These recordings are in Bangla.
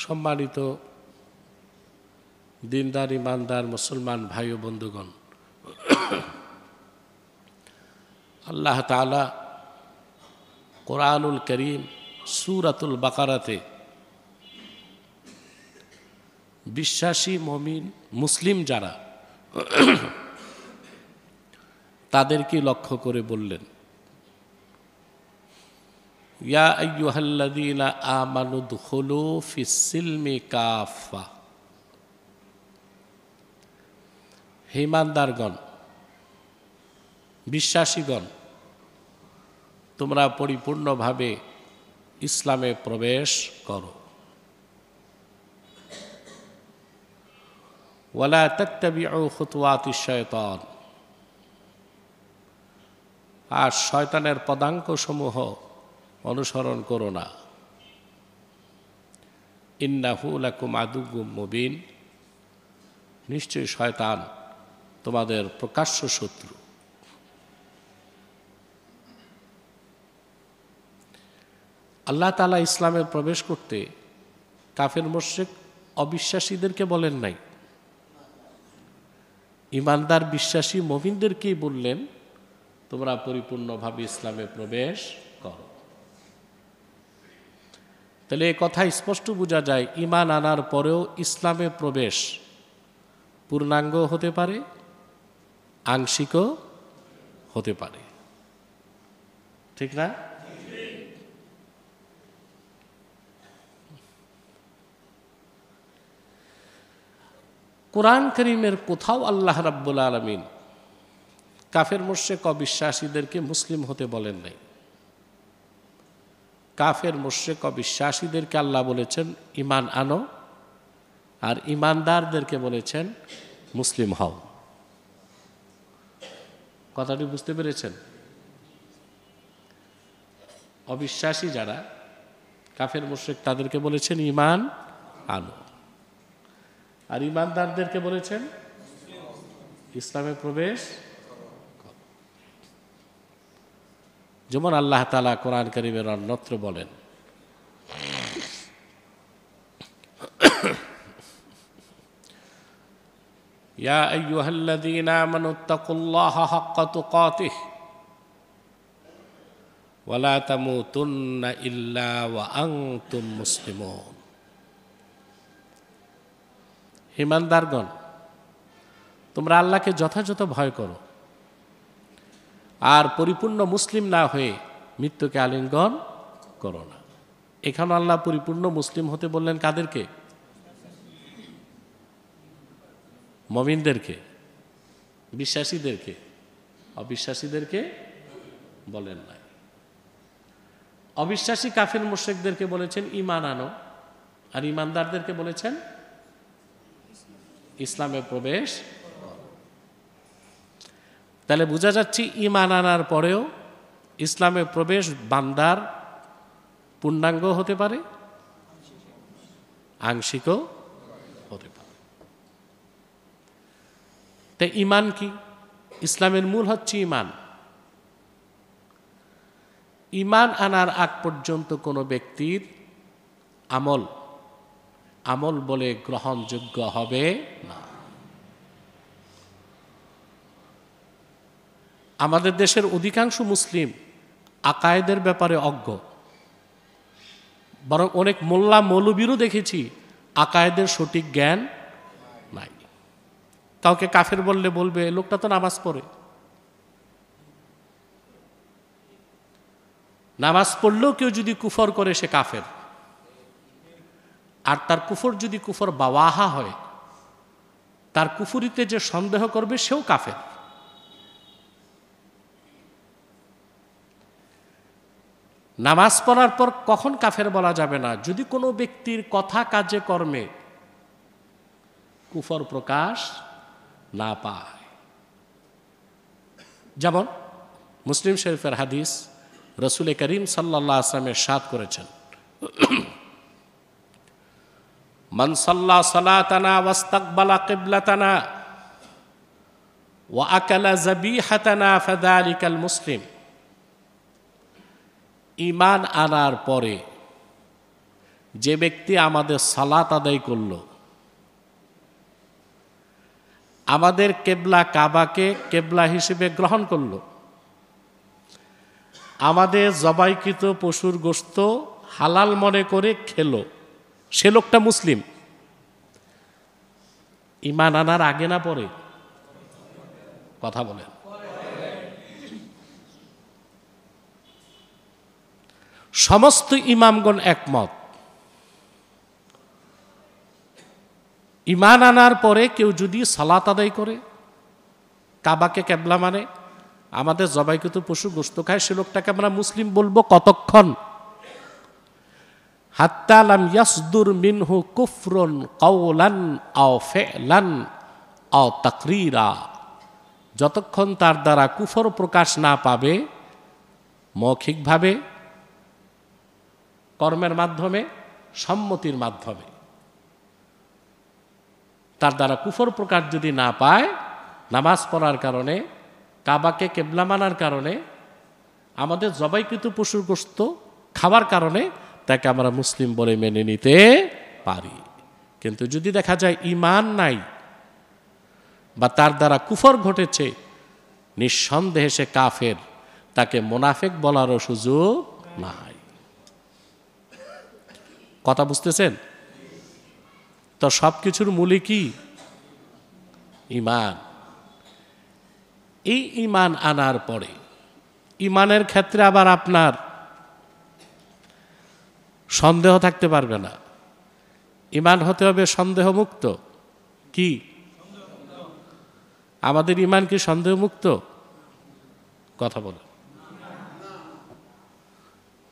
সম্মানিত দিনদার ইমানদার মুসলমান ভাই ও বন্ধুগণ, আল্লাহ তাআলা কোরআনুল করিম সূরাতুল বাকারাতে বিশ্বাসী মুমিন মুসলিম যারা তাদেরকে লক্ষ্য করে বললেন, ইয়া আইয়ুহাল্লাযীনা আমানু দুখুলু ফিস-সিলমি কাফা। হে ঈমানদারগণ, বিশ্বাসীগণ, তোমরা পরিপূর্ণভাবে ইসলামে প্রবেশ করো। ওয়ালা তাত্তাবিউ খুতুওয়াতিশ শায়তান, আর শয়তানের পদাঙ্কসমূহ অনুসরণ করো না। ইন্নাহু লাকুম আদুউম মুবিন, নিশ্চয়ই শয়তান তোমাদের প্রকাশ্য শত্রু। আল্লাহ তাআলা ইসলামে প্রবেশ করতে কাফের মুশরিক অবিশ্বাসীদেরকে বলেন নাই, ঈমানদার বিশ্বাসী মুমিনদেরকেই বললেন তোমরা পরিপূর্ণভাবে ইসলামে প্রবেশ করো। তাহলে এই কথা স্পষ্ট বোঝা যায়, ঈমান আনার পরেও ইসলামে প্রবেশ পূর্ণাঙ্গ হতে পারে, আংশিকও হতে পারে, ঠিক না? কোরআন কারীমের কোথাও আল্লাহ রাব্বুল আলামিন কাফের মুশরিক অবিশ্বাসীদেরকে মুসলিম হতে বলেন নাই। কাফের মুশরিক অবিশ্বাসীদেরকে আল্লাহ বলেছেন ঈমান আনো, আর ঈমানদারদেরকে বলেছেন মুসলিম হও। কথাটি বুঝতে পেরেছেন? অবিশ্বাসী যারা কাফের মুশরিক তাদেরকে বলেছেন ঈমান আনো, আর ঈমানদারদেরকে বলেছেন ইসলামে প্রবেশ। যেমন আল্লাহ তাআলা কোরআন কারীমের অন্যত্র বলেন, ইয়া আইয়ুহাল্লাযীনা আমানুত্তাকুল্লাহা হাক্কা তুকাতিহি ওয়া লা তামুতুন্না ইল্লা ওয়া আনতুম মুসলিমুন। ঈমানদারগণ, তোমরা আল্লাহকে যথাযথ ভয় করো, আর পরিপূর্ণ মুসলিম না হয়ে মৃত্যুকে আলিঙ্গন করো না। এখানে আল্লাহ পরিপূর্ণ মুসলিম হতে বললেন কাদেরকে? মুমিনদেরকে, বিশ্বাসীদেরকে। অবিশ্বাসীদেরকে বলেন নাই। অবিশ্বাসী কাফের মুশরিকদেরকে বলেছেন ঈমান আনো, আর ঈমানদারদেরকে বলেছেন ইসলামে প্রবেশ। তাহলে বোঝা যাচ্ছে ঈমান আনার পরেও ইসলামে প্রবেশ বান্দার পূর্ণাঙ্গ হতে পারে, আংশিকও হতে পারে। তাই ঈমান কি? ইসলামের মূল হচ্ছে ঈমান। ঈমান আনার আগ পর্যন্ত কোনো ব্যক্তির আমল বলে গ্রহণযোগ্য হবে না। আমাদের দেশের অধিকাংশ মুসলিম আকায়েদের ব্যাপারে অজ্ঞ, বরং অনেক মোল্লা মৌলবীরও দেখেছি আকায়েদের সঠিক জ্ঞান নাই। কাউকে কাফের বললে বলবে লোকটা তো নামাজ পড়ে, নামাজ পড়লেও কেউ যদি কুফর করে সে কাফের, আর তার কুফর যদি কুফর বাওয়াহা হয়, তার কুফরিতে যে সন্দেহ করবে সেও কাফের। নামাজ পড়ার পর কখন কাফের বলা যাবে না? যদি কোনো ব্যক্তির কথা কাজে কর্মে কুফর প্রকাশ না পায়। যেমন মুসলিম শরীফের হাদিস, রাসূল করিম সাল্লাল্লাহু আলাইহি ওয়াসাল্লাম ইরশাদ করেছেন, মান সাল্লা সালাতানা ওয়াস্তাকবালা কিবলাতানা ওয়া আকালা যাবিহাতানা ফাযালিকাল মুসলিম। ঈমান আনার পরে যে ব্যক্তি আমাদের সালাত আদায় করল, আমাদের কেবলা কাবাকে কেবলা হিসেবে গ্রহণ করল, আমাদের জবাইকৃত পশুর গোশত হালাল মনে করে খেলো, সে লোকটা মুসলিম। ঈমান আনার আগে না পরে? কথা বলেন। সমস্ত ইমামগণ একমত, ঈমান আনার পরে কেউ যদি সালাত আদায় করে, কাবাকে কেবলা মানে, আমাদের জবাইকৃত পশু গোশত খায়, সে লোকটাকে আমরা মুসলিম বলবো কতক্ষণ? হাত্তা লাম ইয়াসদুর মিনহু কুফরুন কাওলান আও ফি'লান আও তাকরীরা, যতক্ষণ তার দ্বারা কুফর প্রকাশ না পাবে, মৌখিকভাবে, কর্মের মাধ্যমে, সম্মতির মাধ্যমে, তার দ্বারা কুফর প্রকাশ যদি না পায়, নামাজ পড়ার কারণে, কাবাকে কেবলা মানার কারণে, আমাদের জবাইকৃত পশুর গোশত খাওয়ার কারণে তাকে আমরা মুসলিম বলে মেনে নিতে পারি। কিন্তু যদি দেখা যায় ঈমান নাই বা তার দ্বারা কুফর ঘটেছে, নিঃসন্দেহে সে কাফের, তাকে মুনাফিক বলারও সুযোগ নাই। কথা বুঝতেছেন তো? সব কিছুর মূলে কি? ঈমান। এই ঈমান আনার পরে, ঈমানের ক্ষেত্রে আবার আপনার সন্দেহ থাকতে পারবে না। ঈমান হতে হবে সন্দেহ মুক্ত। কি আমাদের ঈমান কি সন্দেহ মুক্ত? কথা বলে।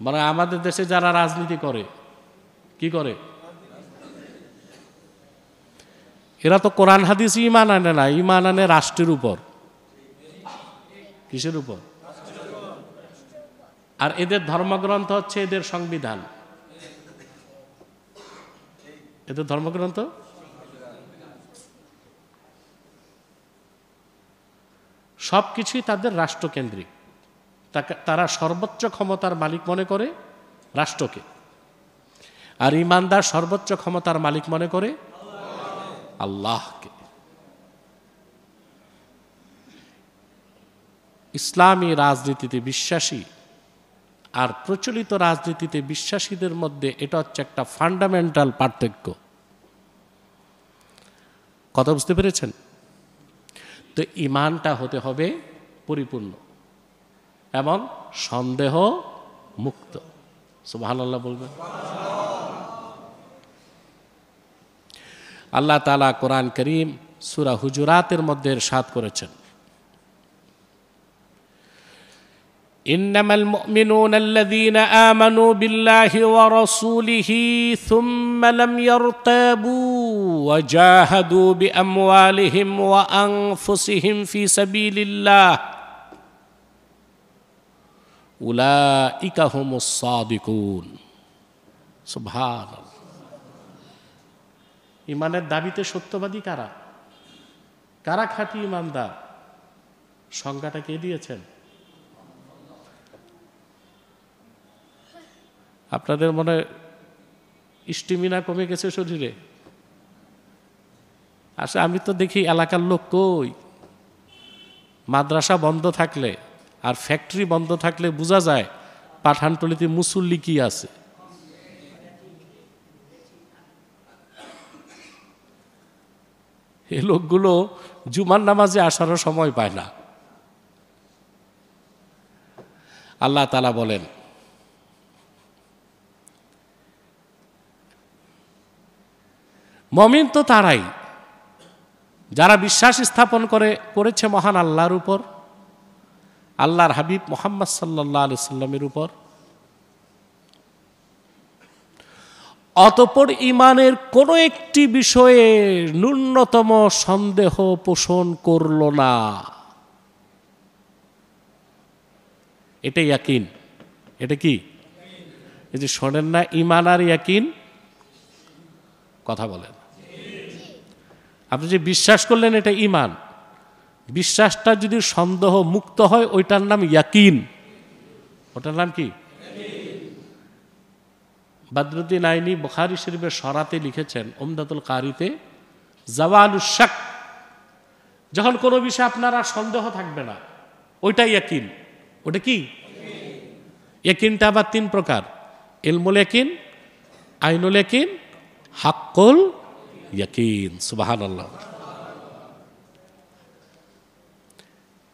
মানে আমাদের দেশে যারা রাজনীতি করে, কি করে? এরা তো কোরআন হাদিস ঈমান আনে না, ঈমান আনে রাষ্ট্রের উপর। কিসের উপর? আর এদের ধর্মগ্রন্থ হচ্ছে এদের সংবিধান। এদের ধর্মগ্রন্থ সবকিছুই তাদের রাষ্ট্রকেন্দ্রিক। তারা সর্বোচ্চ ক্ষমতার মালিক মনে করে রাষ্ট্রকে, আর ঈমানদার সর্বোচ্চ ক্ষমতার মালিক মনে করে আল্লাহকে। ইসলামী রাজনীতিতে বিশ্বাসী আর প্রচলিত রাজনীতিতে বিশ্বাসীদের মধ্যে এটা হচ্ছে একটা ফান্ডামেন্টাল পার্থক্য। কথা বুঝতে পেরেছেন তো? ঈমানটা হতে হবে পরিপূর্ণ এবং সন্দেহ মুক্ত। সুবহানাল্লাহ বলবেন। আল্লাহ তাআলা কোরআন কারীম সূরা হুজুরাতের মধ্যে ইরশাদ করেছেন, إنما المؤمنون الذين آمنوا بالله ورسوله ثم لم يرتابوا وجاهدوا بأموالهم وأنفسهم في سبيل الله أولئك هم الصادقون. سبحان الله. ঈমানের দাবিতে সত্যবাদী কারা? কারা খাঁটি ঈমানদার? সংজ্ঞাটা কে দিয়েছেন? আপনাদের মনে স্টেমিনা কমে গেছে শরীরে? আসলে আমি তো দেখি এলাকার লোক কই, মাদ্রাসা বন্ধ থাকলে আর ফ্যাক্টরি বন্ধ থাকলে বোঝা যায় পাঠানটলিতে মুসল্লি কি আছে। এই লোকগুলো জুমার নামাজে আসারও সময় পায় না। আল্লাহ তাআলা বলেন, মুমিন তো তারাই যারা বিশ্বাস স্থাপন করেছে মহান আল্লাহর উপর, আল্লাহর হাবিব মুহাম্মদ সাল্লাল্লাহু আলাইহি সাল্লামের উপর, অতঃপর ঈমানের কোনো একটি বিষয়ে ন্যূনতম সন্দেহ পোষণ করল না। এটা ইয়াকিন। এটা কি? এই যে শোনেন না, ঈমান আর ইয়াকিন। কথা বলেন। আপনি যে বিশ্বাস করলেন এটা ঈমান, বিশ্বাসটা যদি সন্দেহ মুক্ত হয় ওইটার নাম ইয়াকিন। ওটার নাম কি? বদরুদ্দিন আইনি বুখারী শরীফের শরাতে লিখেছেন, উমদাতুল কারিতে, জাওয়ালুশ শাক, যখন কোনো বিষয়ে আপনার আর সন্দেহ থাকবে না, ওইটাই ইয়াকিন। ওটা কি ইয়াকিনটা? আবার তিন প্রকার: ইলমুল ইয়াকিন, আইনুল ইয়াকিন, হাক্কুল ইয়াকিন। সুবহানাল্লাহ।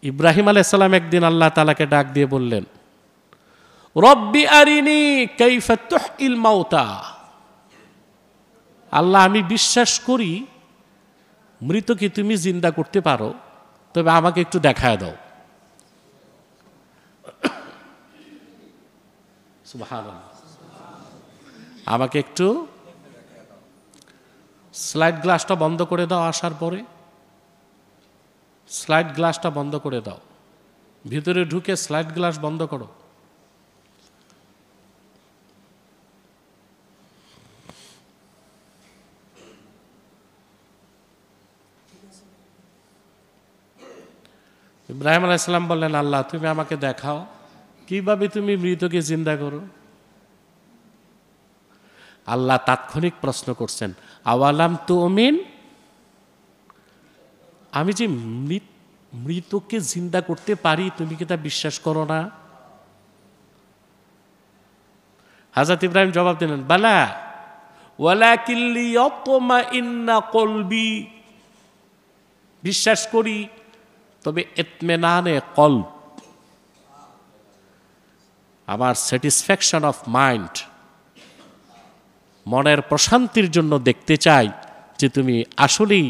ইব্রাহিম আলাইহিস সালাম একদিন আল্লাহ তাআলাকে ডাক দিয়ে বললেন, রব্বি আরিনি কাইফা তুহইল মাউতা। আল্লাহ, আমি বিশ্বাস করি মৃতকে তুমি জিন্দা করতে পারো, তবে আমাকে একটু দেখায় দাও। সুবহানাল্লাহ। আমাকে একটু স্লাইড গ্লাসটা বন্ধ করে দাও, আসার পরে স্লাইড গ্লাসটা বন্ধ করে দাও, ভিতরে ঢুকে স্লাইড গ্লাস বন্ধ করো। ইব্রাহিম আলাইহিস সালাম বললেন, আল্লাহ তুমি আমাকে দেখাও কিভাবে তুমি মৃতকে জিন্দা করো। আল্লাহ তাৎক্ষণিক প্রশ্ন করছেন, আওয়ালাম তুমিন, আমি যে মৃতকে জিন্দা করতে পারি তুমি কি তা বিশ্বাস করো না? হযরত ইব্রাহিম জবাব দিলেন, বালা ওয়ালাকিন লিয়াতমাইন্না কলবি, বিশ্বাস করি তবে ইতমিনানে কলব, আমার স্যাটিসফ্যাকশন অফ মাইন্ড, মনের প্রশান্তির জন্য দেখতে চাই যে তুমি আসলেই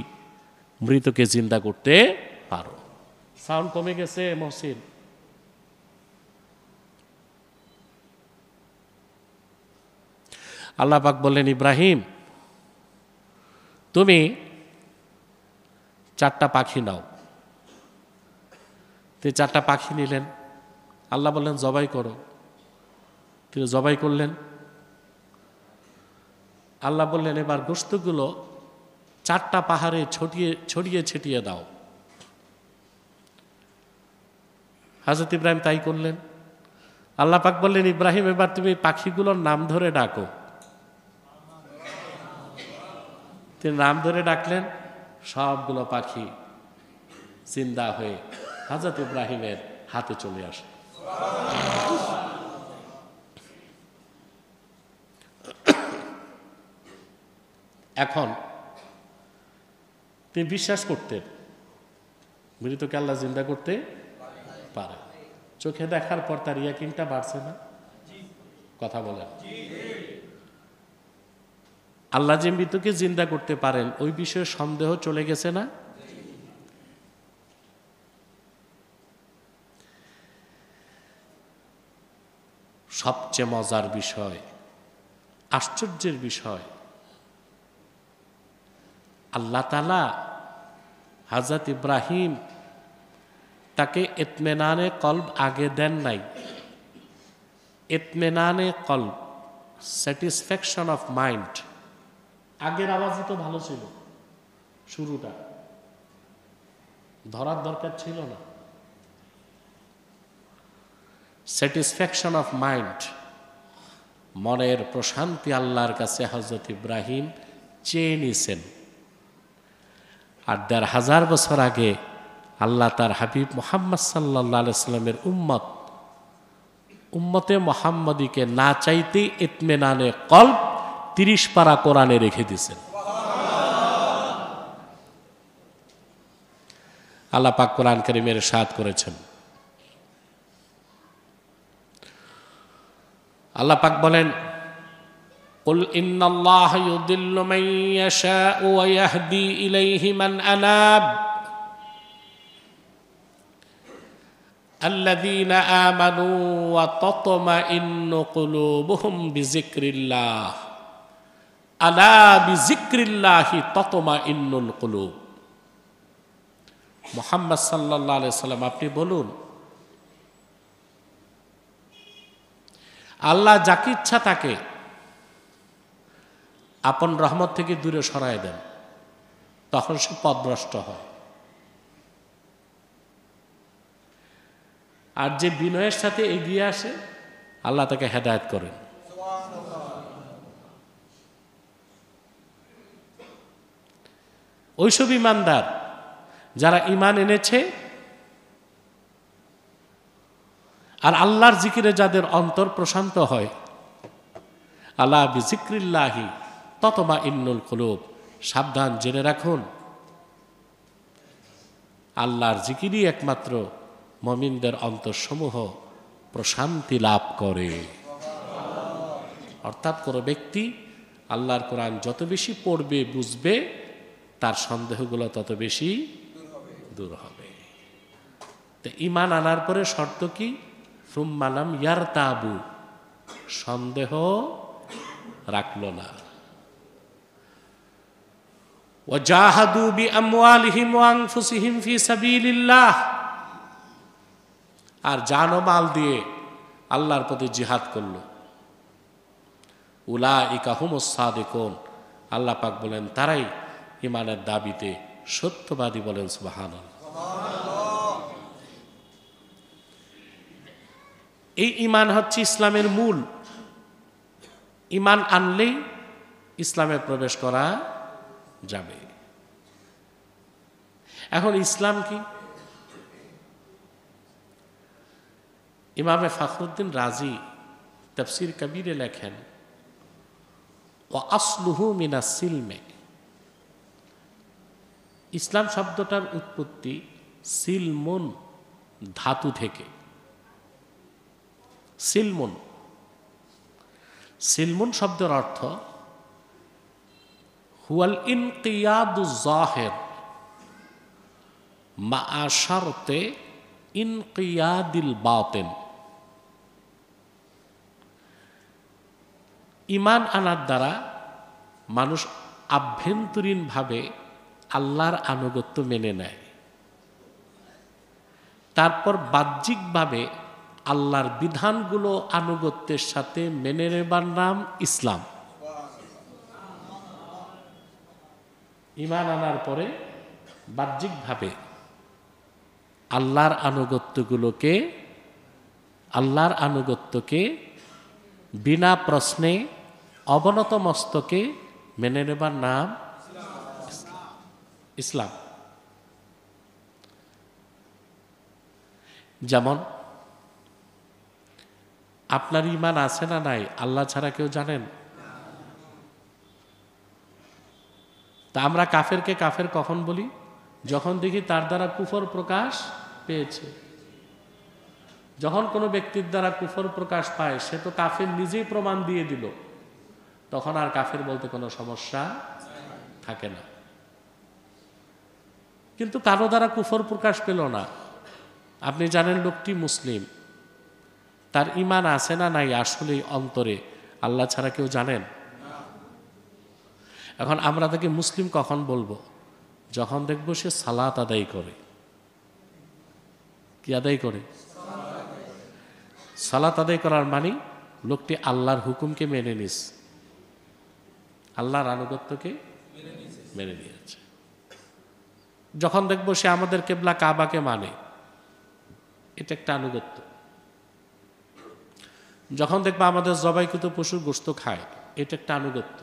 মৃতকে জিন্দা করতে পারো। সাউন্ড কমে গেছে মহসিন। আল্লাহ পাক বললেন, ইব্রাহিম তুমি 4টা পাখি নাও। তিনি 4টা পাখি নিলেন। আল্লাহ বললেন, জবাই করো। তিনি জবাই করলেন। আল্লাহ বললেন, এবার গোশতগুলো 4টা পাহাড়ে ছড়িয়ে ছিটিয়ে দাও। হযরত ইব্রাহিম তাই করলেন। আল্লাহ পাক বললেন, ইব্রাহিম এবার তুমি পাখিগুলোর নাম ধরে ডাকো। তিনি নাম ধরে ডাকলেন, সবগুলো পাখি জিন্দা হয়ে হযরত ইব্রাহিমের হাতে চলে আসে। এখন তিনি বিশ্বাস করতেন মৃতকে আল্লাহ জিন্দা করতে পারে। চোখে দেখার পর তার ইয়াকিনটা বাড়ছে না? কথা বলেন। আল্লাহ যে মৃতকে জিন্দা করতে পারেন ওই বিষয়ে সন্দেহ চলে গেছে না? সবচেয়ে মজার বিষয়, আশ্চর্যের বিষয়, আল্লাহ তাআলা হযরত ইব্রাহিম তাকে ইতমিনানে কলব আগে দেন নাই। ইতমিনানে কলব, স্যাটিসফ্যাকশন অফ মাইন্ড, আগের আওয়াজই তো ভালো ছিল, শুরুটা ধরার দরকার ছিল না। স্যাটিসফ্যাকশন অফ মাইন্ড, মনের প্রশান্তি আল্লাহর কাছে হযরত ইব্রাহিম চেয়ে নিয়েছেন। আর ১৫০০ বছর আগে আল্লাহ তার হাবিব মুহাম্মদ সাল্লাল্লাহু আলাইহি সাল্লামের উম্মতে মুহাম্মদীকে না চাইতেই ইতমিনানে কলব ৩০ পারা কোরআনে রেখে দিয়েছেন। আল্লাহ পাক কোরআন কারীমে ইরশাদ করেছেন, আল্লাহ পাক বলেন, কুল ইন্নাল্লাহা ইউদিল্লু মান ইয়াশাউ ওয়া ইয়াহদি ইলাইহি মান আনাব আল্লাযীনা আমানু ওয়া তাতমাইন্নু কুলুবুহুম বিযিকরিল্লাহ আলা বিযিকরিল্লাহি তাতমাইন্নুল কুলুব। মুহাম্মদ সাল্লাল্লাহু আলাইহি সাল্লাম আপনি বলুন, আল্লাহ যাকে ইচ্ছা তাকে আপন রহমত থেকে দূরে সরায় দেন, তখন সে পথভ্রষ্ট হয়। আর যে বিনয়ের সাথে এগিয়ে আসে আল্লাহ তাকে হেদায়েত করেন। ওইসব ইমানদার যারা ইমান এনেছে আর আল্লাহর জিকিরে যাদের অন্তর প্রশান্ত হয়, আলা বিজিক্রিল্লাহি তাতমাইন্নুল কুলুব, সাবধান জেনে রাখুন আল্লাহর জিকিরই একমাত্র মুমিনদের অন্তরসমূহ প্রশান্তি লাভ করে। অর্থাৎ কোনো ব্যক্তি আল্লাহর কোরআন যত বেশি পড়বে বুঝবে, তার সন্দেহগুলো তত বেশি দূর হবে। তো ঈমান আনার পরে শর্ত কি? সুম্মা লাম ইয়ারতাবু, সন্দেহ রাখলো না। ওয়াজাহাদু বিআমওয়ালিহিম ওয়া আনফুসিহিম ফি সাবিলিল্লাহ, আর জান ও মাল দিয়ে আল্লাহর পথে জিহাদ করলো। উলাইকা হুমুস সাদিকুন, আল্লাহ পাক বলেন তারাই ঈমানের দাবিতে সত্যবাদী। বলেন সুবহানাল্লাহ। এই ঈমান হচ্ছে ইসলামের মূল। ঈমান আনলেই ইসলামে প্রবেশ করা যাবে। এখন ইসলাম কি? ইমামে ফখরুদ্দিন রাজি তাফসীর কবিরে লেখেন, ওয়া আসলুহু মিনাস সিলমে, ইসলাম শব্দটার উৎপত্তি সিলমুন ধাতু থেকে। সিলমুন, সিলমুন শব্দের অর্থ হুয়াল ইনকিয়াদু যাহির মা শারতে ইনকিয়াদিল বাতিন। ঈমান আনার দ্বারা মানুষ আভ্যন্তরীণভাবে আল্লাহর আনুগত্য মেনে নেয়, তারপর বাহ্যিকভাবে আল্লাহর বিধানগুলো আনুগত্যের সাথে মেনে নেবার নাম ইসলাম। ঈমান আনার পরে বাহ্যিকভাবে আল্লাহর আনুগত্যকে বিনা প্রশ্নে অবনত মস্তকে মেনে নেবার নাম ইসলাম। যেমন আপনার ঈমান আছে না নাই আল্লাহ ছাড়া কেউ জানেন? তা আমরা কাফেরকে কাফের কখন বলি? যখন দেখি তার দ্বারা কুফর প্রকাশ পেয়েছে। যখন কোনো ব্যক্তির দ্বারা কুফর প্রকাশ পায়, সে তো কাফের নিজেই প্রমাণ দিয়ে দিল, তখন আর কাফের বলতে কোনো সমস্যা থাকে না। কিন্তু কারো দ্বারা কুফর প্রকাশ পেল না, আপনি জানেন লোকটি মুসলিম, তার ঈমান আছে না নাই আসলেই অন্তরে আল্লাহ ছাড়া কেউ জানেন? এখন আমরা তাকে মুসলিম কখন বলবো? যখন দেখবো সে সালাত আদায় করে। কি আদায় করে? সালাত আদায় করার মানে লোকটি আল্লাহর হুকুমকে মেনে নিস, আল্লাহর আনুগত্যকে মেনে নিয়েছে। যখন দেখবো সে আমাদের কেবলা কাবাকে মানে, এটা একটা আনুগত্য। যখন দেখবো আমাদের জবাইকৃত পশুর গোশত খায়, এটা একটা আনুগত্য।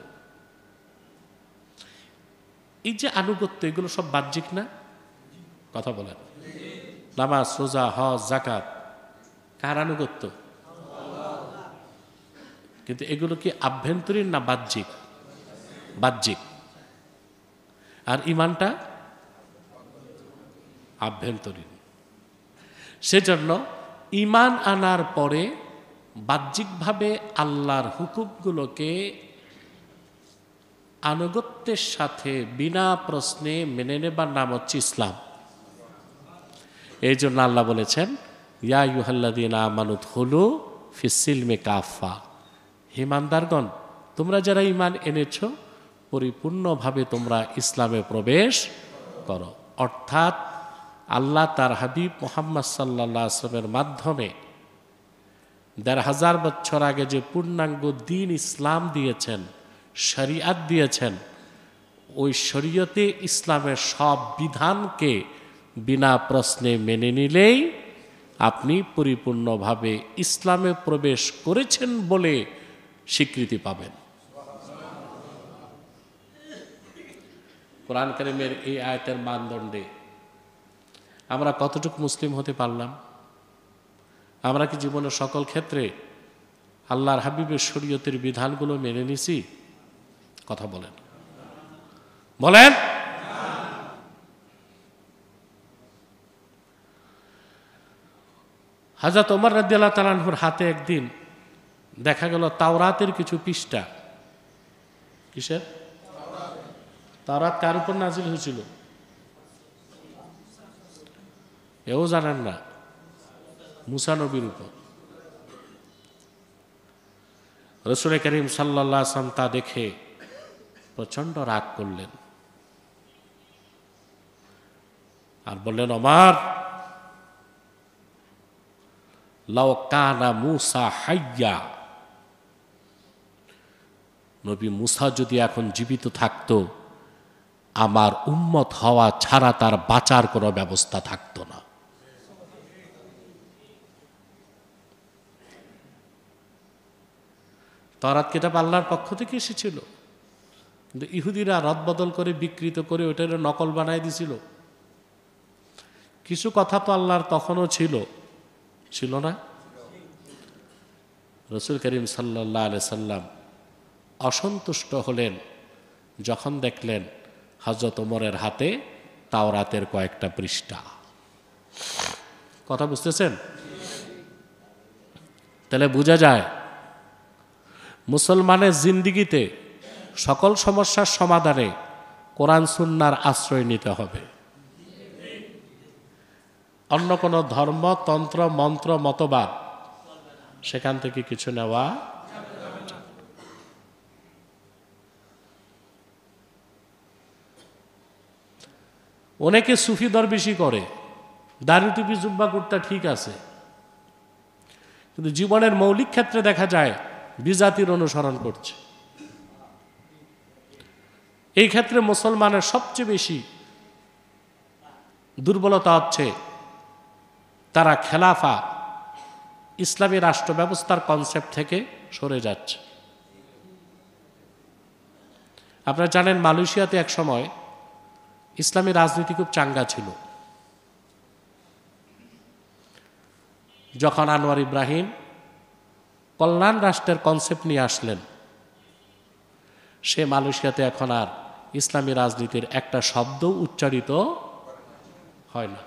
এই যে আনুগত্য, এগুলো সব বাহ্যিক না? কথা বলেন। নামাজ, রোজা, হজ, যাকাত কার আনুগত্য? কিন্তু এগুলো কি আভ্যন্তরীণ না বাহ্যিক? বাহ্যিক। আর ঈমানটা আভ্যন্তরীণ। সেজন্য ঈমান আনার পরে বাহ্যিকভাবে আল্লাহর হুকুমগুলোকে আনুগত্যের সাথে বিনা প্রশ্নে মেনে নেবার নাম হচ্ছে ইসলাম। এই জন্য আল্লাহ বলেছেন, ইয়া আইয়ুহাল্লাযীনা আমানু উদখুলু ফিস-সিলমি কাফা, হে ইমানদারগণ, তোমরা যারা ঈমান এনেছো পরিপূর্ণভাবে তোমরা ইসলামে প্রবেশ করো। অর্থাৎ আল্লাহ তার হাবিব মুহাম্মদ সাল্লাল্লাহু আলাইহি ওয়াসাল্লামের মাধ্যমে ১৫০০ বছর আগে যে পূর্ণাঙ্গ দ্বীন ইসলাম দিয়েছেন, শরিয়াত দিয়েছেন, ওই শরীয়তে ইসলামের সব বিধানকে বিনা প্রশ্নে মেনে নিলেই আপনি পরিপূর্ণভাবে ইসলামে প্রবেশ করেছেন বলে স্বীকৃতি পাবেন। কোরআন কারীমের এই আয়াতের মানদণ্ডে আমরা কতটুকু মুসলিম হতে পারলাম? আমরা কি জীবনের সকল ক্ষেত্রে আল্লাহর হাবিবের শরীয়তের বিধানগুলো মেনে নিছি? কথা বলেন, বলেন। হযরত ওমর রাদিয়াল্লাহু তাআলা আনহুর হাতে একদিন দেখা গেল তাওরাতের কিছু পৃষ্ঠা। কিসের তাওরাত? কার উপর নাজিল হয়েছিল এও জানেন না? মুসা নবীর উপর। রাসূল করিম সাল্লাল্লাহু আলাইহি ওয়াসাল্লাম তা দেখে প্রচন্ড রাগ করলেন আর বললেন, ওমর, লাউ কানা মুসা হাইয়া, নবী মুসা যদি এখন জীবিত থাকতো, আমার উম্মত হওয়া ছাড়া তার বাঁচার কোনো ব্যবস্থা থাকতো না। তাওরাত কিতাব আল্লাহর পক্ষ থেকে এসেছিল, কিন্তু ইহুদিরা রদবদল করে বিকৃত করে ওটার নকল বানায় দিছিল। কিছু কথা তো আল্লাহর তখনও ছিল না। রাসূল করিম সাল্লাল্লাহু আলাইহি সাল্লাম অসন্তুষ্ট হলেন যখন দেখলেন হযরত ওমরের হাতে তাওরাতের কয়েকটা পৃষ্ঠা। কথা বুঝতেছেন? তাহলে বোঝা যায় মুসলমানের জিন্দিগিতে সকল সমস্যার সমাধানে কোরআন সুন্নাহর আশ্রয় নিতে হবে। অন্য কোনো ধর্ম, তন্ত্র, মন্ত্র, মতবাদ সেখান থেকে কিছু নেওয়া। অনেকে সুফি দরবেশি করে, দাড়ি টুপি জুব্বা কুর্তা ঠিক আছে, কিন্তু জীবনের মৌলিক ক্ষেত্রে দেখা যায় বিজাতির অনুসরণ করছে। এই ক্ষেত্রে মুসলমানের সবচেয়ে বেশি দুর্বলতা হচ্ছে তারা খেলাফা, ইসলামী রাষ্ট্র ব্যবস্থার কনসেপ্ট থেকে সরে যাচ্ছে। আপনারা জানেন মালয়েশিয়াতে এক সময় ইসলামী রাজনীতি খুব চাঙ্গা ছিল। যখন আনোয়ার ইব্রাহিম কল্যাণ রাষ্ট্রের কনসেপ্ট নিয়ে আসলেন, সে মালয়েশিয়াতে এখন আর ইসলামী রাজনীতির একটা শব্দ উচ্চারিত হয় না।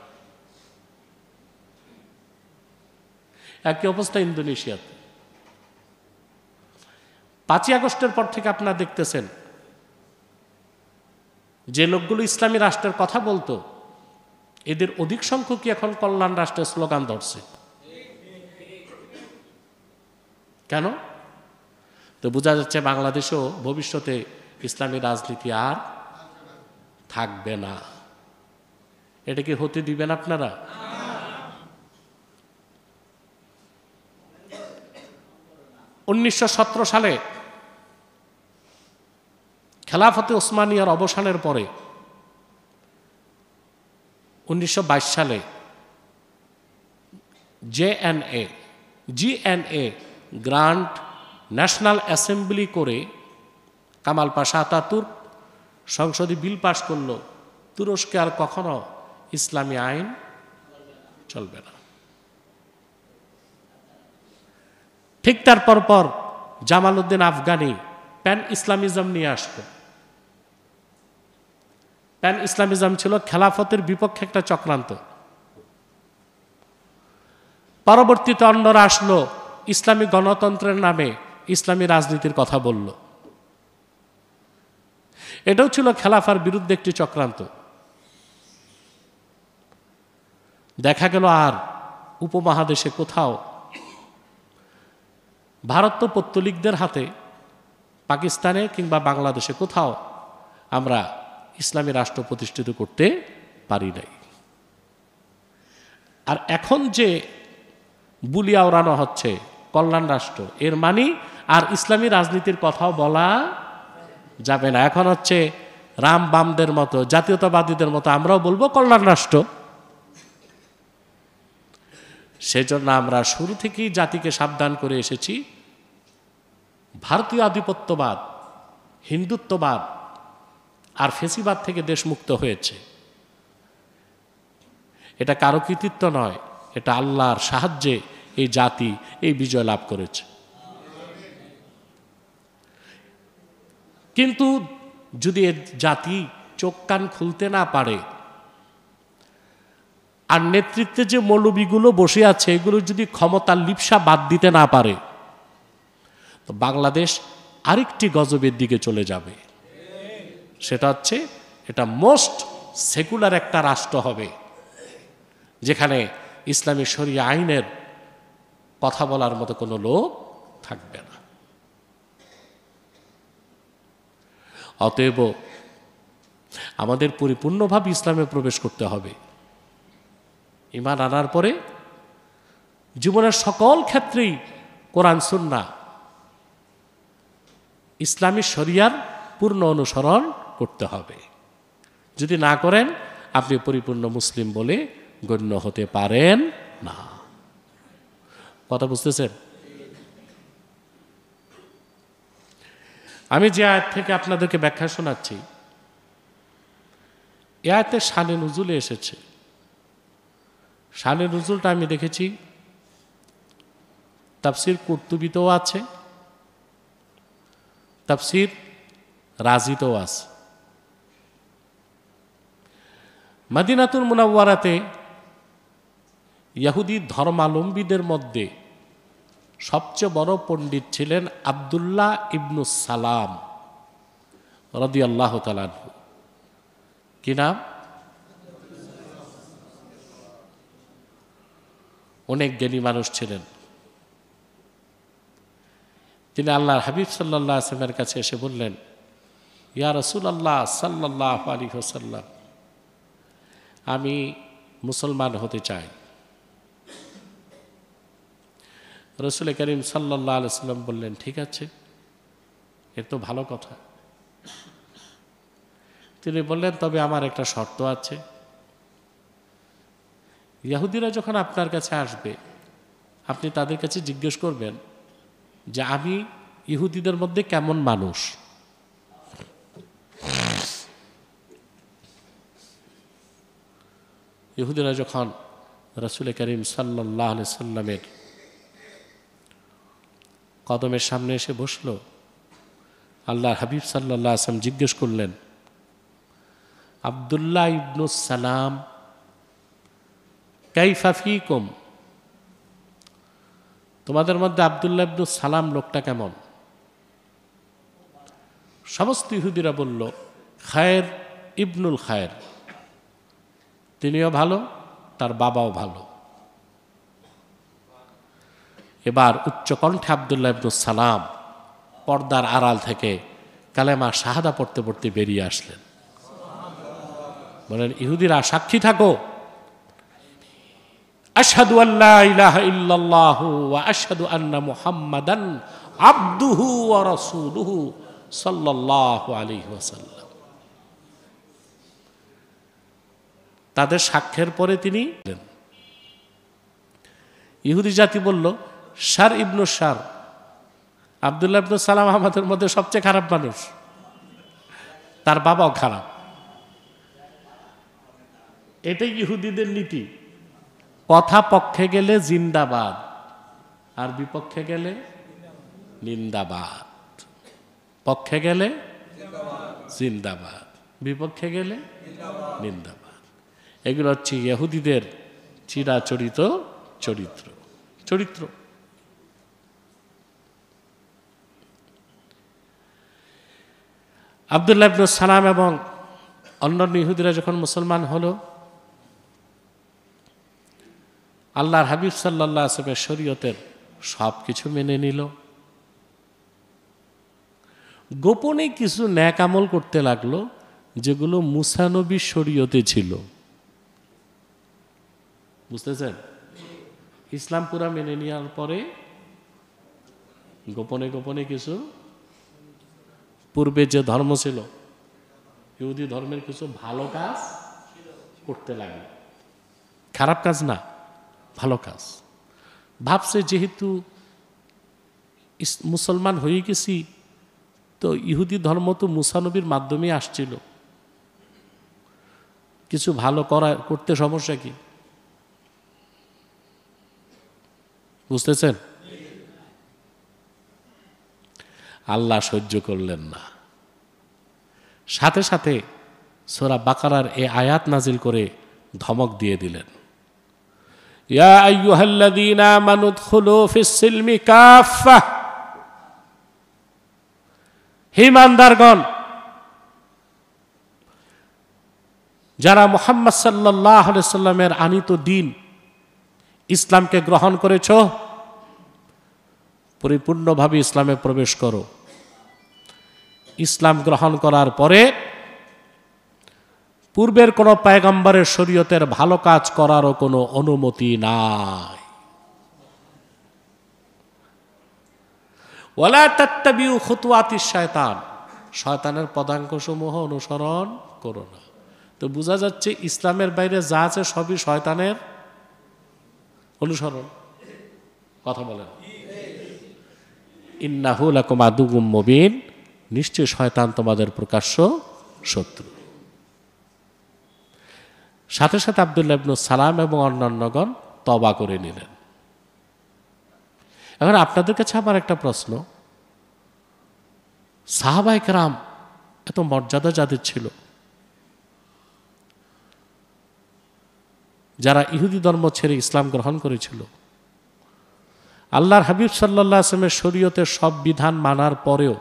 একই অবস্থা ইন্দোনেশিয়াতে। 5ই আগস্টের পর থেকে আপনারা দেখতেছেন যে লোকগুলো ইসলামী রাষ্ট্রের কথা বলতো, এদের অধিক সংখ্যকই এখন কল্যাণ রাষ্ট্রের স্লোগান ধরছে। কেন? তো বোঝা যাচ্ছে বাংলাদেশেও ভবিষ্যতে ইসলামী রাজনীতি আর থাকবে না। এটা কি হতে দিবেন আপনারা? = 1917 সালে খেলাফতে ওসমানিয়ার অবসানের পরে 1922 সালে জিএনএ গ্র্যান্ড ন্যাশনাল অ্যাসেম্বলি করে কামাল পাশা আতাতুর্ক সংসদে বিল পাশ করল, তুরস্কে আর কখনো ইসলামী আইন চলবে না। ঠিক তার পরপর জামাল উদ্দিন আফগানি প্যান ইসলামিজম নিয়ে আসতো। প্যান ইসলামিজম ছিল খেলাফতের বিপক্ষে একটা চক্রান্ত। পরবর্তীতে অন্যরা আসলো, ইসলামী গণতন্ত্রের নামে ইসলামী রাজনীতির কথা বলল। এটাও ছিল খেলাফার বিরুদ্ধে একটি চক্রান্ত। দেখা গেল আর উপমহাদেশে কোথাও, ভারত তো পৌত্তলিকদের হাতে, পাকিস্তানে কিংবা বাংলাদেশে কোথাও আমরা ইসলামী রাষ্ট্র প্রতিষ্ঠিত করতে পারি নাই। আর এখন যে বুলিয়া ওড়ানো হচ্ছে কল্যাণ রাষ্ট্র, এর মানে আর ইসলামী রাজনীতির কথাও বলা যাবে না। এখন হচ্ছে রাম বামদের মতো, জাতীয়তাবাদীদের মতো আমরাও বলবো কল্যাণ রাষ্ট্র। সেজন্য আমরা শুরু থেকেই জাতিকে সাবধান করে এসেছি, ভারতীয় আধিপত্যবাদ, হিন্দুত্ববাদ আর ফেসিবাদ থেকে দেশ মুক্ত হয়েছে। এটা কারো কৃতিত্ব নয়, এটা আল্লাহর সাহায্যে এই জাতি এই বিজয় লাভ করেছে। কিন্তু যদি এ জাতি চোখ কান খুলতে না পারে, আর নেতৃত্বে যে মৌলবীগুলো বসে আছে এগুলো যদি ক্ষমতার লিপ্সা বাদ দিতে না পারে, তো বাংলাদেশ আরেকটি গজবের দিকে চলে যাবে। সেটা হচ্ছে এটা মোস্ট সেকুলার একটা রাষ্ট্র হবে, যেখানে ইসলামী শরিয়া আইনের কথা বলার মতো কোনো লোক থাকবে না। অতএব আমাদের পরিপূর্ণভাবে ইসলামে প্রবেশ করতে হবে। ঈমান আনার পরে জীবনের সকল ক্ষেত্রেই কোরআন সুন্নাহ ইসলামী শরিয়ার পূর্ণ অনুসরণ করতে হবে। যদি না করেন আপনি পরিপূর্ণ মুসলিম বলে গণ্য হতে পারেন না। কথা বুঝতেছেন? আমি যে আয়াত থেকে আপনাদেরকে ব্যাখ্যা শোনাচ্ছি, এ আয়াতে শানে নুজুলে এসেছে। শানে নুজুলটা আমি দেখেছি তাফসির কুরতুবিতেও আছে, তাফসির রাজিতেও আছে। মদিনাতুল মুনাওয়ারাতে ইহুদি ধর্মাবলম্বীদের মধ্যে সবচেয়ে বড় পণ্ডিত ছিলেন আব্দুল্লাহ ইবনু সালাম রাদিয়াল্লাহু তাআলা আনহু। কি নাম? অনেক জ্ঞানী মানুষ ছিলেন। তিনি আল্লাহর হাবিব সাল্লাল্লাহু আলাইহি ওয়াসাল্লামের কাছে এসে বললেন, ইয়া রাসূলুল্লাহ সাল্লাল্লাহু আলাইহি ওয়াসাল্লাম, আমি মুসলমান হতে চাই। রাসূল করিম সাল্লাল্লাহু আলাইহি ওয়াসাল্লাম বললেন, ঠিক আছে, এর তো ভালো কথা। তিনি বললেন, তবে আমার একটা শর্ত আছে। ইহুদিরা যখন আপনার কাছে আসবে, আপনি তাদের কাছে জিজ্ঞেস করবেন যে আমি ইহুদিদের মধ্যে কেমন মানুষ। ইহুদিরা যখন রাসূল করিম সাল্লাল্লাহু আলাইহি ওয়াসাল্লামের কদমের সামনে এসে বসলো, আল্লাহর হাবিব সাল্লাল্লাহু আলাইহি ওয়াসাল্লাম জিজ্ঞেস করলেন, আব্দুল্লাহ ইবনু সালাম কাইফা ফীকুম, তোমাদের মধ্যে আব্দুল্লাহ ইবনু সালাম লোকটা কেমন? সমস্ত ইহুদিরা বলল, খায়ের ইবনুল খায়ের, তিনিও ভালো, তার বাবাও ভালো। এবার উচ্চকণ্ঠে আব্দুল্লাহ ইবনু সালাম পর্দার আড়াল থেকে কালেমা শাহাদা পড়তে পড়তে বেরিয়ে আসলেন। বলেন, ইহুদিরা সাক্ষী থাকো, আশহাদু আল্লা ইলাহা ইল্লাল্লাহু ওয়া আশহাদু আন্না মুহাম্মাদান আবদুহু ওয়া রাসূলুহু সাল্লাল্লাহু আলাইহি ওয়াসাল্লাম। তাদের সাক্ষ্যের পরে তিনি, ইহুদি জাতি বলল, শার ইবনু শার, আব্দুল্লাহ ইবনু সালাম আমাদের মধ্যে সবচেয়ে খারাপ মানুষ, তার বাবাও খারাপ। এটাই ইহুদিদের নীতি। কথা পক্ষে গেলে জিন্দাবাদ, আর বিপক্ষে গেলে নিন্দাবাদ। পক্ষে গেলে জিন্দাবাদ, বিপক্ষে গেলে নিন্দাবাদ। এগুলো হচ্ছে ইহুদিদের চিরাচরিত চরিত্র। আব্দুল্লাহ ইবনু সালাম এবং অন্যান্য ইহুদিরা যখন মুসলমান হলো, আল্লাহর হাবিব সাল্লাল্লাহু আলাইহি ওয়াসাল্লামের শরীয়তের সব কিছু মেনে নিল। গোপনে কিছু নেক আমল করতে লাগলো, যেগুলো মুসা নবীর শরীয়তে ছিল। বুঝতেছেন? ইসলাম পুরা মেনে নেওয়ার পরে গোপনে গোপনে কিছু পূর্বে যে ধর্ম ছিল, ইহুদি ধর্মের কিছু ভালো কাজ করতে লাগলো। খারাপ কাজ না, ভালো কাজ। ভাবছে যেহেতু মুসলমান হয়ে গেছি, তো ইহুদি ধর্ম তো মুসা নবীর মাধ্যমে আসছিল, কিছু ভালো করতে সমস্যা কি? বুঝতেছেন? আল্লাহ সহ্য করলেন না, সাথে সাথে সূরা বাকারার এই আয়াত নাজিল করে ধমক দিয়ে দিলেন, ইয়া আইয়ুহাল্লাযীনা আমানু উদখুলু ফিস সিলমি কাফা। হে ঈমানদারগণ, যারা মুহাম্মদ সাল্লাল্লাহু আলাইহি ওয়াসাল্লামের আনিত দ্বীন ইসলামকে গ্রহণ করেছ, পরিপূর্ণভাবে ইসলামে প্রবেশ করো। ইসলাম গ্রহণ করার পরে পূর্বের কোনো পয়গম্বরের শরীয়তের ভালো কাজ করারও কোনো অনুমতি নাই। ওয়ালা তাত্তাবিউ খুতুওয়াতিশ শায়তান, শয়তানের পদাঙ্কসমূহ অনুসরণ করো না। তো বোঝা যাচ্ছে ইসলামের বাইরে যা আছে সবই শয়তানের অনুসরণ। কথা বলেন, ইন্নাহু লাকুম আদুউম মুবিন, নিশ্চয় শয়তান তোমাদের প্রকাশ্য শত্রু। সাথে সাথে আব্দুল্লাহ ইবনে সালাম এবং অন্যান্যগণ তওবা করে নিলেন। এখন আপনাদের কাছে আমার একটা প্রশ্ন, সাহাবায়ে কেরাম এত মর্যাদা যাদের ছিল, যারা ইহুদি ধর্ম ছেড়ে ইসলাম গ্রহণ করেছিল, আল্লাহর হাবিব সাল্লাল্লাহু আলাইহি ওয়াসাল্লামের শরীয়তের সব বিধান মানার পরেও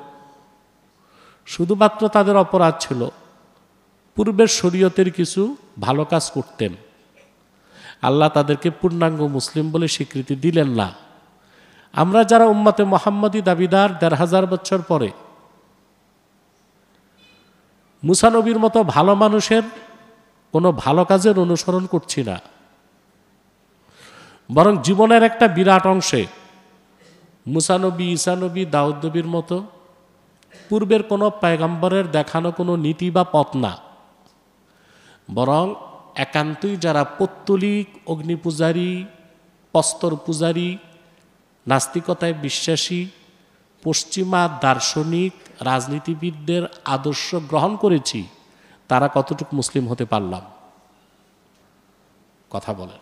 শুধুমাত্র তাদের অপরাধ ছিল পূর্বের শরীয়তের কিছু ভালো কাজ করতেন। আল্লাহ তাদেরকে পূর্ণাঙ্গ মুসলিম বলে স্বীকৃতি দিলেন না। আমরা যারা উম্মতে মুহাম্মদী দাবিদার ১৫০০ বছর পরে মুসা নবীর মতো ভালো মানুষের কোনো ভালো কাজের অনুসরণ করছি না, বরং জীবনের একটা বিরাট অংশে মুসা নবী, ঈসা নবী, দাউদ নবীর মতো পূর্বের কোনো পয়গম্বরের দেখানো কোনো নীতি বা পথ না, বরং একান্তই যারা পৌত্তলিক, অগ্নিপূজারী, প্রস্তর পূজারী, নাস্তিকতায় বিশ্বাসী, পশ্চিমা দার্শনিক, রাজনীতিবিদদের আদর্শ গ্রহণ করেছি, তারা কতটুকু মুসলিম হতে পারলাম? কথা বলেন।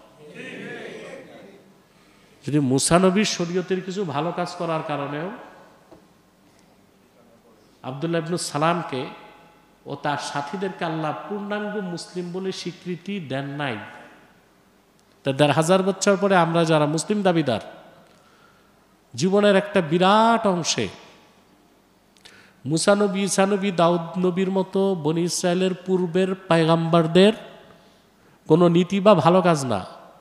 যদি মুসা নবীর শরীয়তের কিছু ভালো কাজ করার কারণেও আব্দুল্লাহ ইবনে সালামকে ও তার সাথীদেরকে আল্লাহ পূর্ণাঙ্গ মুসলিম বলে স্বীকৃতি দেন নাই, তা ১৫০০ বছর পরে আমরা যারা মুসলিম দাবিদার, জীবনের একটা বিরাট অংশে মুসা নবী, ঈসা নবী, দাউদ নবীর মতো বনি ইসরায়েলের পূর্বের পয়গম্বরদের কোনো নীতি বা ভালো কাজ না,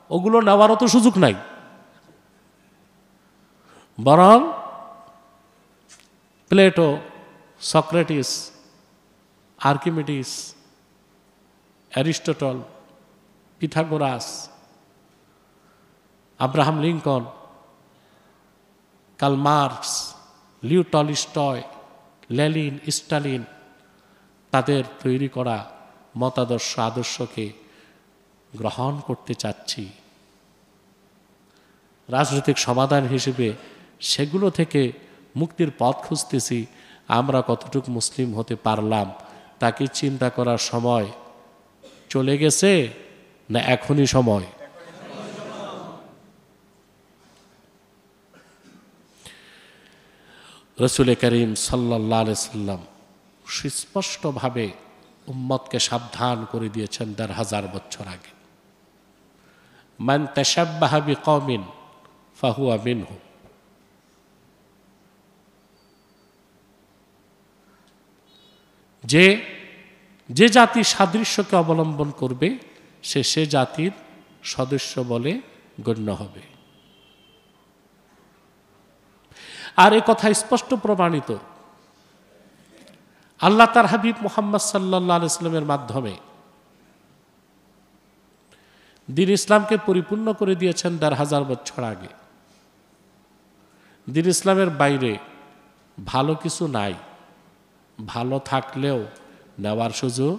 ওগুলো নেওয়ারও তো সুযোগ নাই, বরং Plato, Socrates, Archimedes, Aristotle, Pythagoras, Abraham Lincoln, Karl Marx, Leo Tolstoy, Lenin, Stalin, তাদের তৈরি করা মতাদর্শ, আদর্শকে গ্রহণ করতে চাচ্ছি। রাজনৈতিক সমাধান হিসেবে সেগুলো থেকে মুক্তির পথ খুঁজতেছি। আমরা কতটুকু মুসলিম হতে পারলাম তাকে চিন্তা করার সময় চলে গেছে না এখনই সময়? রাসূল করিম সাল্লাল্লাহু আলাইহি সাল্লাম সুস্পষ্টভাবে উম্মতকে সাবধান করে দিয়েছেন ১৫০০ বছর আগে, মান তাশাব্বাহা বিকওমিন ফাহুয়া মিনহুম। যে জাতির সাদৃশ্যকে অবলম্বন করবে সে জাতির সদস্য বলে গণ্য হবে। আর এ কথা স্পষ্ট প্রমাণিত আল্লাহ তার হাবিব মুহাম্মদ সাল্লাল্লাহু আলাইহি ওয়াসাল্লামের মাধ্যমে। দ্বীন ইসলামকে পরিপূর্ণ করে দিয়েছেন ১৫০০ বছর আগে। দ্বীন ইসলামের বাইরে ভালো কিছু নাই, ভালো থাকলেও নেওয়ার সুযোগ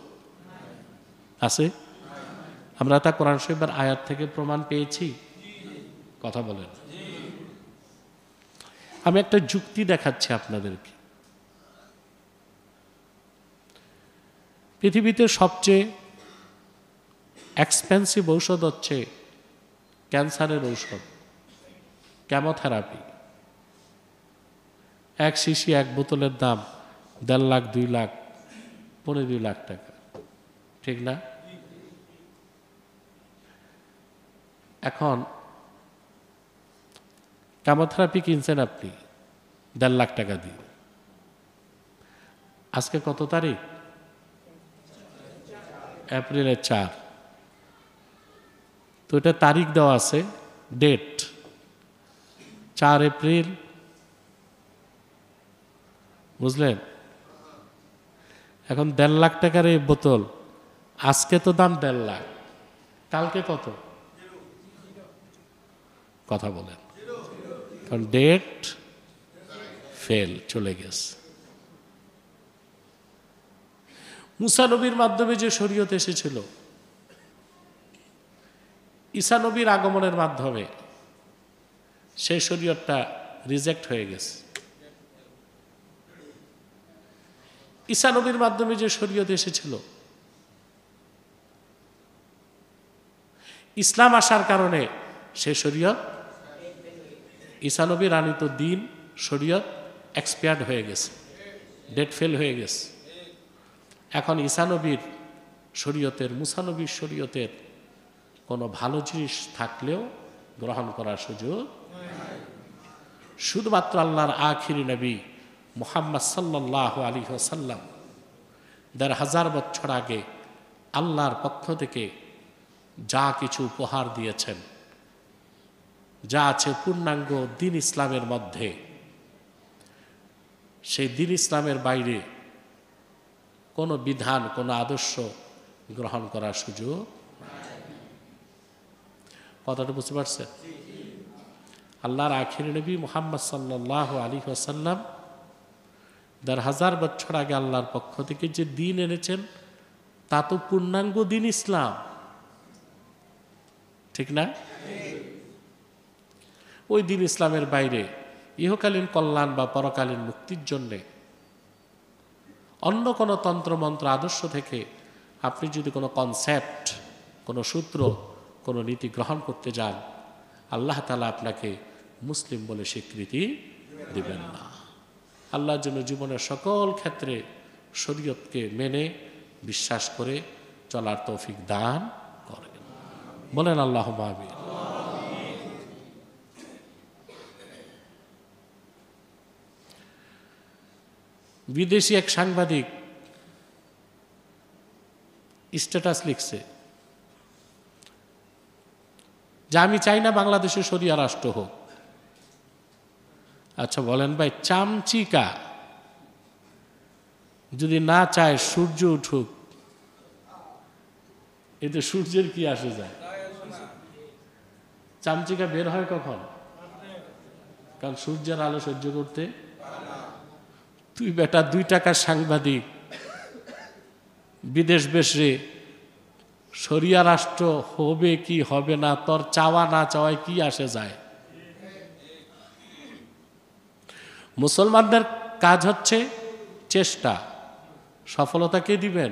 আছে। আমরা তা কোরআন শরীফের আয়াত থেকে প্রমাণ পেয়েছি। কথা বলেন। আমি একটা যুক্তি দেখাচ্ছি আপনাদেরকে। পৃথিবীতে সবচেয়ে এক্সপেন্সিভ ঔষধ হচ্ছে ক্যান্সারের ঔষধ, কেমোথেরাপি। এক শিশি এক বোতলের দাম 1.5 লাখ 2 লাখ 2.5 লাখ টাকা, ঠিক না? এখন কেমোথেরাপি কিনছেন আপনি 1.5 লাখ টাকা দিয়ে। আজকে কত তারিখ? এপ্রিলের 4। তো এটা তারিখ দেওয়া আছে, ডেট 4 এপ্রিল, বুঝলেন? এখন 1.5 লাখ টাকার এই বোতল, আজকে তো দাম 1.5 লাখ, কালকে কত? কথা বলেন, কারণ ডেট ফেল, চলে গেছে। মুসা নবীর মাধ্যমে যে শরীয়ত এসেছিল, ঈসা নবীর আগমনের মাধ্যমে সেই শরীয়তটা রিজেক্ট হয়ে গেছে। ঈসা নবীর মাধ্যমে যে শরীয়ত এসেছিল, ইসলাম আসার কারণে সেই শরীয়ত, ঈসা নবীর আনিত দিন শরীয়ত এক্সপায়ার্ড হয়ে গেছে, ডেট ফেল হয়ে গেছে। এখন ঈসা নবীর শরীয়তের, মুসা নবীর শরীয়তের কোনো ভালো জিনিস থাকলেও গ্রহণ করার সুযোগ, শুধুমাত্র আল্লাহর আখিরি নবী মুহাম্মদ সাল্লাল্লাহু আলাইহি ওয়াসাল্লাম ১,৫০০ বছর আগে আল্লাহর পক্ষ থেকে যা কিছু উপহার দিয়েছেন, যা আছে পূর্ণাঙ্গ দ্বীন ইসলামের মধ্যে, সেই দ্বীন ইসলামের বাইরে কোনো বিধান, কোনো আদর্শ গ্রহণ করার সুযোগ। কথাটা বুঝতে পারছেন? আল্লাহর আখির নবী মুহাম্মদ সাল্লাল্লাহু আলাইহি ওয়াসাল্লাম ১,৫০০ বছর আগে আল্লাহর পক্ষ থেকে যে দ্বীন এনেছেন, তা তো পূর্ণাঙ্গ দ্বীন ইসলাম, ঠিক না? ওই দ্বীন ইসলামের বাইরে ইহকালীন কল্যাণ বা পরকালীন মুক্তির জন্যে অন্য কোনো তন্ত্রমন্ত্র আদর্শ থেকে আপনি যদি কোনো কনসেপ্ট, কোনো সূত্র, কোনো নীতি গ্রহণ করতে যান, আল্লাহ তাআলা আপনাকে মুসলিম বলে স্বীকৃতি দিবেন না। আল্লাহর জন্য জীবনের সকল ক্ষেত্রে শরীয়তকে মেনে বিশ্বাস করে চলার তৌফিক দান করেন, বলেন আল্লাহুম্মা আমিন। বিদেশি এক সাংবাদিক স্ট্যাটাস লিখছে যে আমি চাই না বাংলাদেশে শরিয়া রাষ্ট্র হোক। আচ্ছা বলেন ভাই, চামচিকা যদি না চায় সূর্য উঠুক, এতে সূর্যের কি আসে যায়? চামচিকা বের হয় কখন? কারণ সূর্যের আলো সহ্য করতে। তুই বেটা 2 টাকার সাংবাদিক, বিদেশ বেশে শরিয়া রাষ্ট্র হবে কি হবে না, তোর চাওয়া না চাওয়ায় কি আসে যায়? মুসলমানদের কাজ হচ্ছে চেষ্টা, সফলতা কে দিবেন?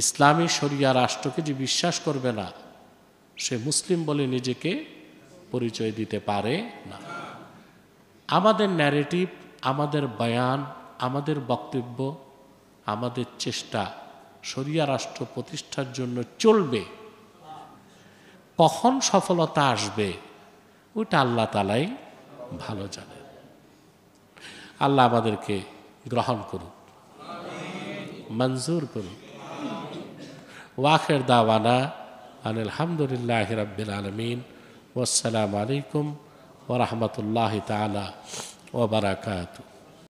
ইসলামী শরিয়া রাষ্ট্রকে যে বিশ্বাস করবে না, সে মুসলিম বলে নিজেকে পরিচয় দিতে পারে না। আমাদের ন্যারেটিভ, আমাদের বয়ান, আমাদের বক্তব্য, আমাদের চেষ্টা শরিয়া রাষ্ট্র প্রতিষ্ঠার জন্য চলবে। কখন সফলতা আসবে ওইটা আল্লাহ তাআলাই ভালো জানেন। আল্লাহ আমাদেরকে গ্রহণ করুক, মঞ্জুর করুক। ওয়াখির দাওয়ানা আনিল হামদুলিল্লাহি রাব্বিল আলামিন। ওয়াসসালামু আলাইকুম ওয়া রাহমাতুল্লাহি তাআলা ওয়া বারাকাতুহু।